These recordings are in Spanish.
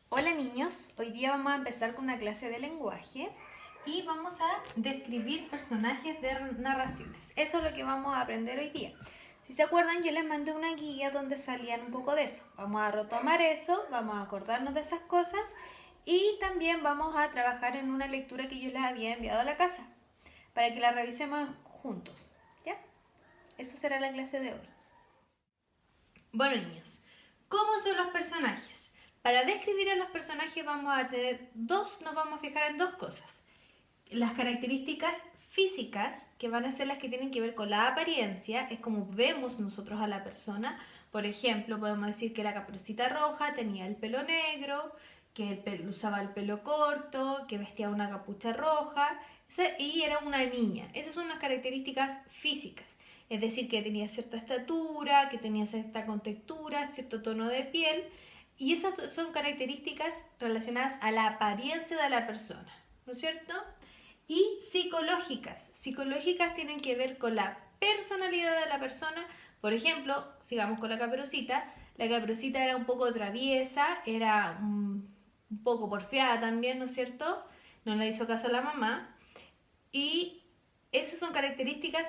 Hola niños, hoy día vamos a empezar con una clase de lenguaje y vamos a describir personajes de narraciones. Eso es lo que vamos a aprender hoy día. Si se acuerdan, yo les mandé una guía donde salían un poco de eso. Vamos a retomar eso, vamos a acordarnos de esas cosas y también vamos a trabajar en una lectura que yo les había enviado a la casa para que la revisemos juntos. ¿Ya? Eso será la clase de hoy. Bueno niños, ¿cómo son los personajes? Para describir a los personajes nos vamos a fijar en dos cosas. Las características físicas, que van a ser las que tienen que ver con la apariencia, es como vemos nosotros a la persona. Por ejemplo, podemos decir que la Caperucita Roja tenía el pelo negro, que usaba el pelo corto, que vestía una capucha roja y era una niña. Esas son las características físicas. Es decir, que tenía cierta estatura, que tenía cierta contextura, cierto tono de piel. Y esas son características relacionadas a la apariencia de la persona, ¿no es cierto? Y psicológicas. Psicológicas tienen que ver con la personalidad de la persona. Por ejemplo, sigamos con la Caperucita. La Caperucita era un poco traviesa, era un poco porfiada también, ¿no es cierto? No le hizo caso a la mamá. Y esas son características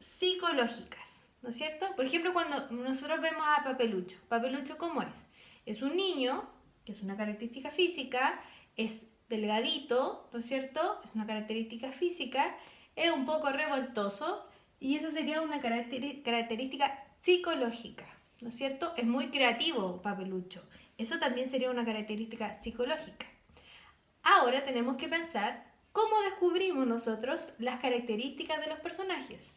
psicológicas, ¿no es cierto? Por ejemplo, cuando nosotros vemos a Papelucho, ¿Papelucho cómo es? Es un niño, que es una característica física, es delgadito, ¿no es cierto? Es una característica física, es un poco revoltoso y eso sería una característica psicológica, ¿no es cierto? Es muy creativo Papelucho, eso también sería una característica psicológica. Ahora tenemos que pensar cómo descubrimos nosotros las características de los personajes.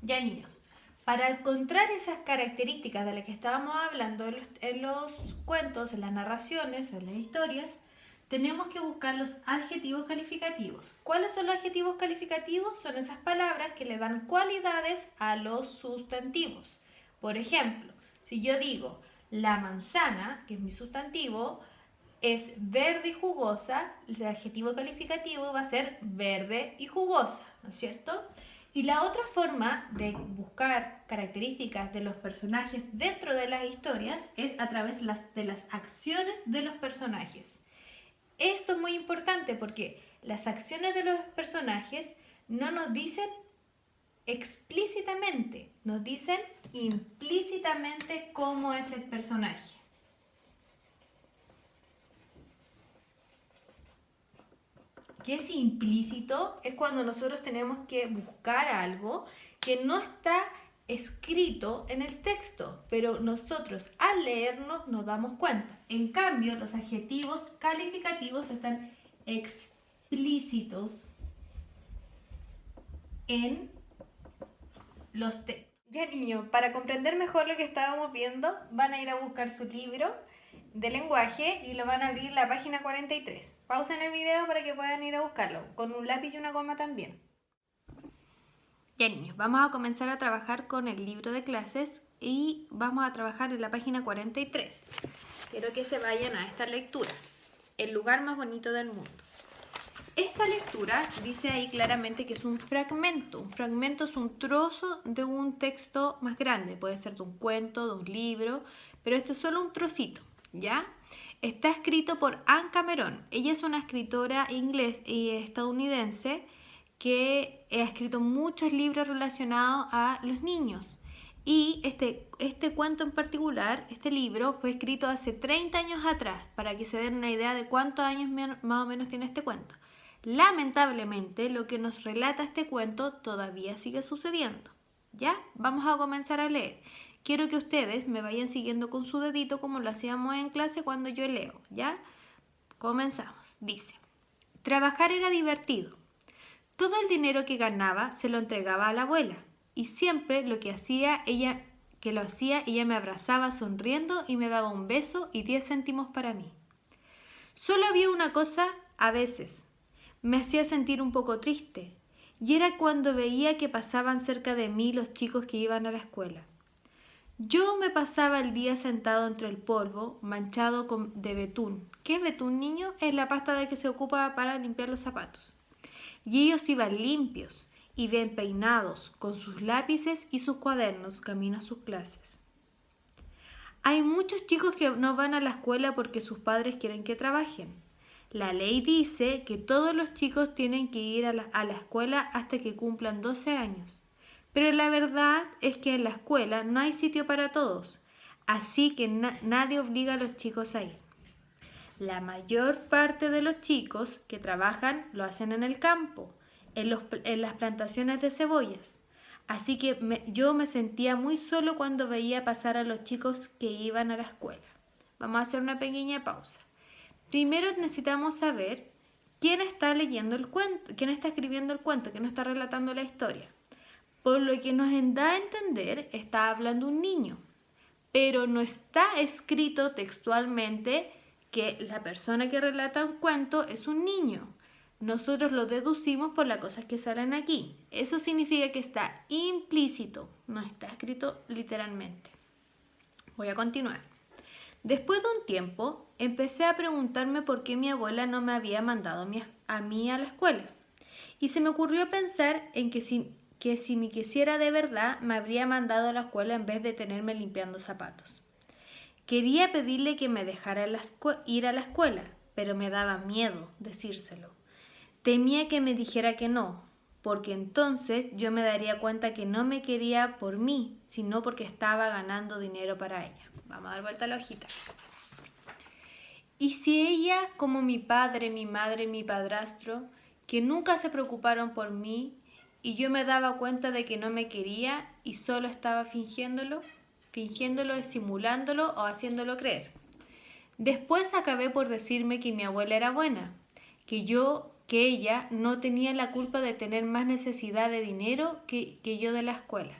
Ya niños, para encontrar esas características de las que estábamos hablando en los cuentos, en las narraciones, en las historias, tenemos que buscar los adjetivos calificativos. ¿Cuáles son los adjetivos calificativos? Son esas palabras que le dan cualidades a los sustantivos. Por ejemplo, si yo digo la manzana, que es mi sustantivo, es verde y jugosa, el adjetivo calificativo va a ser verde y jugosa, ¿no es cierto? Y la otra forma de buscar características de los personajes dentro de las historias es a través de las acciones de los personajes. Esto es muy importante porque las acciones de los personajes no nos dicen explícitamente, nos dicen implícitamente cómo es el personaje. ¿Qué es implícito? Es cuando nosotros tenemos que buscar algo que no está escrito en el texto, pero nosotros al leerlo nos damos cuenta. En cambio, los adjetivos calificativos están explícitos en los textos. Ya niños, para comprender mejor lo que estábamos viendo, van a ir a buscar su libro de lenguaje y lo van a abrir en la página 43. Pausen el video para que puedan ir a buscarlo, con un lápiz y una goma también. Ya niños, vamos a comenzar a trabajar con el libro de clases y vamos a trabajar en la página 43. Quiero que se vayan a esta lectura, el lugar más bonito del mundo. Esta lectura dice ahí claramente que es un fragmento. Un fragmento es un trozo de un texto más grande. Puede ser de un cuento, de un libro, pero esto es solo un trocito, ¿ya? Está escrito por Anne Cameron. Ella es una escritora inglés y estadounidense que ha escrito muchos libros relacionados a los niños. Y este cuento en particular, este libro, fue escrito hace 30 años atrás, para que se den una idea de cuántos años más o menos tiene este cuento. Lamentablemente, lo que nos relata este cuento todavía sigue sucediendo. ¿Ya? Vamos a comenzar a leer. Quiero que ustedes me vayan siguiendo con su dedito como lo hacíamos en clase cuando yo leo. ¿Ya? Comenzamos. Dice, trabajar era divertido. Todo el dinero que ganaba se lo entregaba a la abuela y siempre ella me abrazaba sonriendo y me daba un beso y 10 céntimos para mí. Solo había una cosa a veces. Me hacía sentir un poco triste, y era cuando veía que pasaban cerca de mí los chicos que iban a la escuela. Yo me pasaba el día sentado entre el polvo, manchado de betún. ¿Qué es betún, niño? Es la pasta de que se ocupa para limpiar los zapatos. Y ellos iban limpios y bien peinados, con sus lápices y sus cuadernos, camino a sus clases. Hay muchos chicos que no van a la escuela porque sus padres quieren que trabajen. La ley dice que todos los chicos tienen que ir a la escuela hasta que cumplan 12 años. Pero la verdad es que en la escuela no hay sitio para todos, así que nadie obliga a los chicos a ir. La mayor parte de los chicos que trabajan lo hacen en el campo, en las plantaciones de cebollas. Así que yo me sentía muy solo cuando veía pasar a los chicos que iban a la escuela. Vamos a hacer una pequeña pausa. Primero necesitamos saber quién está leyendo el cuento, quién está escribiendo el cuento, quién está relatando la historia. Por lo que nos da a entender, está hablando un niño, pero no está escrito textualmente que la persona que relata un cuento es un niño. Nosotros lo deducimos por las cosas que salen aquí. Eso significa que está implícito, no está escrito literalmente. Voy a continuar. Después de un tiempo, empecé a preguntarme por qué mi abuela no me había mandado a mí a la escuela. Y se me ocurrió pensar en que si me quisiera de verdad, me habría mandado a la escuela en vez de tenerme limpiando zapatos. Quería pedirle que me dejara ir a la escuela, pero me daba miedo decírselo. Temía que me dijera que no, porque entonces yo me daría cuenta que no me quería por mí, sino porque estaba ganando dinero para ella. Vamos a dar vuelta a la hojita. Y si ella, como mi padre, mi madre, mi padrastro, que nunca se preocuparon por mí, y yo me daba cuenta de que no me quería y solo estaba fingiéndolo, simulándolo o haciéndolo creer. Después acabé por decirme que mi abuela era buena, que ella no tenía la culpa de tener más necesidad de dinero que yo de la escuela.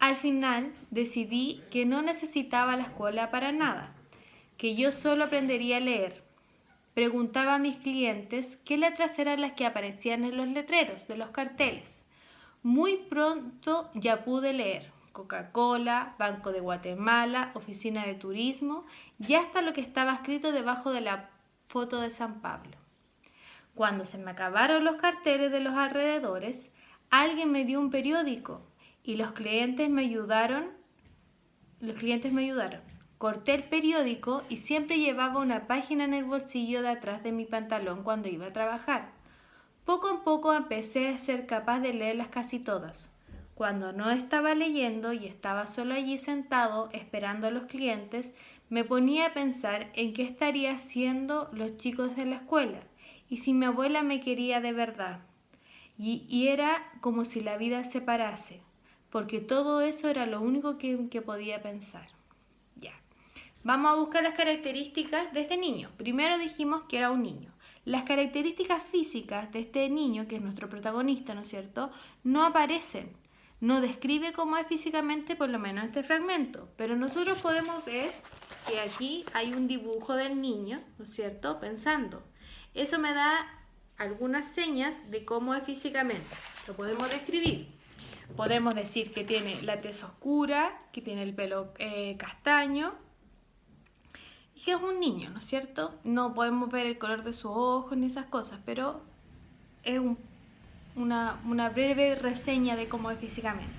Al final decidí que no necesitaba la escuela para nada, que yo solo aprendería a leer. Preguntaba a mis clientes qué letras eran las que aparecían en los letreros de los carteles. Muy pronto ya pude leer Coca-Cola, Banco de Guatemala, Oficina de Turismo y hasta lo que estaba escrito debajo de la foto de San Pablo. Cuando se me acabaron los carteles de los alrededores, alguien me dio un periódico y los clientes me ayudaron. Corté el periódico y siempre llevaba una página en el bolsillo de atrás de mi pantalón cuando iba a trabajar. Poco a poco empecé a ser capaz de leerlas casi todas. Cuando no estaba leyendo y estaba solo allí sentado esperando a los clientes, me ponía a pensar en qué estarían haciendo los chicos de la escuela y si mi abuela me quería de verdad. Y era como si la vida se parase, porque todo eso era lo único que podía pensar. Ya. Vamos a buscar las características de este niño. Primero dijimos que era un niño. Las características físicas de este niño, que es nuestro protagonista, ¿no es cierto?, no aparecen. No describe cómo es físicamente, por lo menos en este fragmento. Pero nosotros podemos ver que aquí hay un dibujo del niño, ¿no es cierto?, pensando. Eso me da algunas señas de cómo es físicamente. Lo podemos describir. Podemos decir que tiene la tez oscura, que tiene el pelo castaño, y que es un niño, ¿no es cierto? No podemos ver el color de sus ojos ni esas cosas, pero es una breve reseña de cómo es físicamente.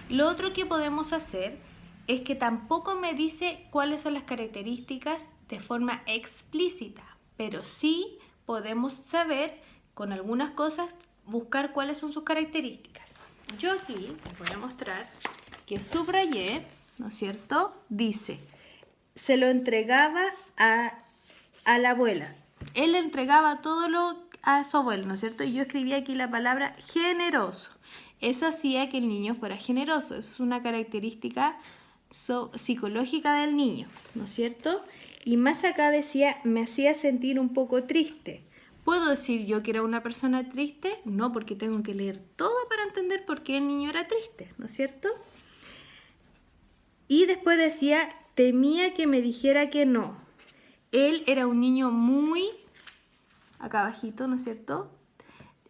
Lo otro que podemos hacer es que tampoco me dice cuáles son las características de forma explícita, pero sí podemos saber con algunas cosas, buscar cuáles son sus características. Yo aquí les voy a mostrar que subrayé, ¿no es cierto? Dice, se lo entregaba a la abuela. Él le entregaba todo a su abuela, ¿no es cierto? Y yo escribí aquí la palabra generoso. Eso hacía que el niño fuera generoso. Eso es una característica psicológica del niño, ¿no es cierto? Y más acá decía, me hacía sentir un poco triste. ¿Puedo decir yo que era una persona triste? No, porque tengo que leer todo para entender por qué el niño era triste, ¿no es cierto? Y después decía, temía que me dijera que no. Él era un niño muy, acá abajito, ¿no es cierto?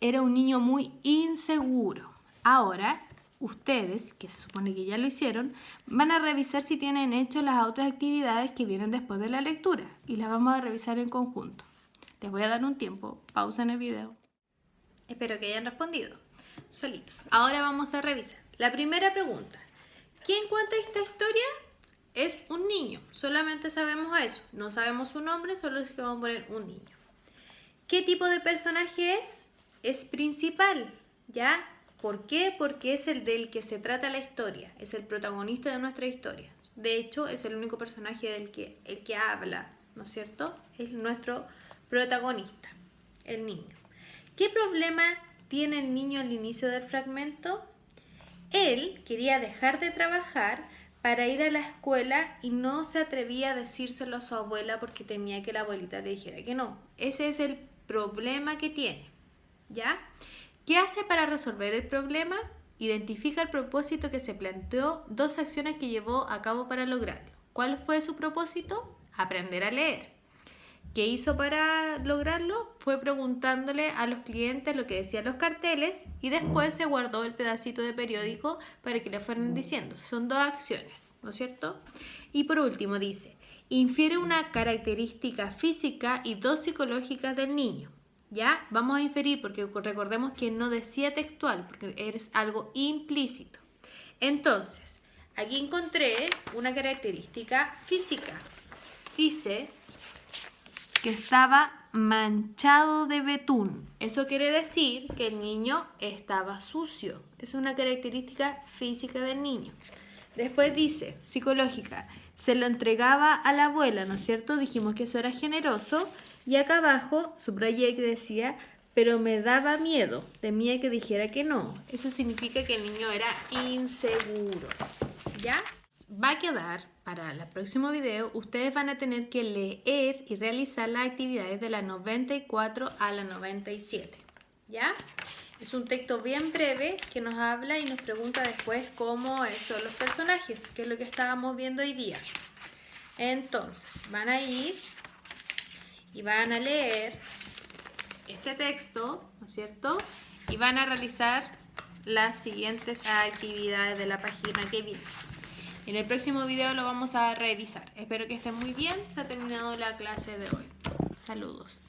Era un niño muy inseguro. Ahora, ustedes, que se supone que ya lo hicieron, van a revisar si tienen hecho las otras actividades que vienen después de la lectura y las vamos a revisar en conjunto. Les voy a dar un tiempo, pausa en el video. Espero que hayan respondido solitos. Ahora vamos a revisar. La primera pregunta. ¿Quién cuenta esta historia? es un niño, solamente sabemos eso, no sabemos su nombre, solo es que vamos a poner un niño. ¿Qué tipo de personaje es? Es principal, ¿ya? ¿Por qué? Porque es el del que se trata la historia, es el protagonista de nuestra historia. De hecho, es el único personaje el que habla, ¿no es cierto? Es nuestro protagonista, el niño. ¿Qué problema tiene el niño al inicio del fragmento? Él quería dejar de trabajar para ir a la escuela y no se atrevía a decírselo a su abuela porque temía que la abuelita le dijera que no. Ese es el problema que tiene, ¿ya? ¿Qué hace para resolver el problema? Identifica el propósito que se planteó, 2 acciones que llevó a cabo para lograrlo. ¿Cuál fue su propósito? Aprender a leer. ¿Qué hizo para lograrlo? Fue preguntándole a los clientes lo que decían los carteles y después se guardó el pedacito de periódico para que le fueran diciendo. Son 2 acciones, ¿no es cierto? Y por último dice, infiere una característica física y 2 psicológicas del niño. ¿Ya? Vamos a inferir porque recordemos que no decía textual, porque es algo implícito. Entonces, aquí encontré una característica física. Dice que estaba manchado de betún. Eso quiere decir que el niño estaba sucio. Es una característica física del niño. Después dice, psicológica, se lo entregaba a la abuela, ¿no es cierto? Dijimos que eso era generoso. Y acá abajo subrayé que decía, pero me daba miedo, temía que dijera que no. Eso significa que el niño era inseguro. ¿Ya? Va a quedar para el próximo video, ustedes van a tener que leer y realizar las actividades de la 94 a la 97. ¿Ya? Es un texto bien breve que nos habla y nos pregunta después cómo son los personajes, que es lo que estábamos viendo hoy día. Entonces, van a ir y van a leer este texto, ¿no es cierto? Y van a realizar las siguientes actividades de la página que viene. En el próximo video lo vamos a revisar. Espero que estén muy bien. Se ha terminado la clase de hoy. Saludos.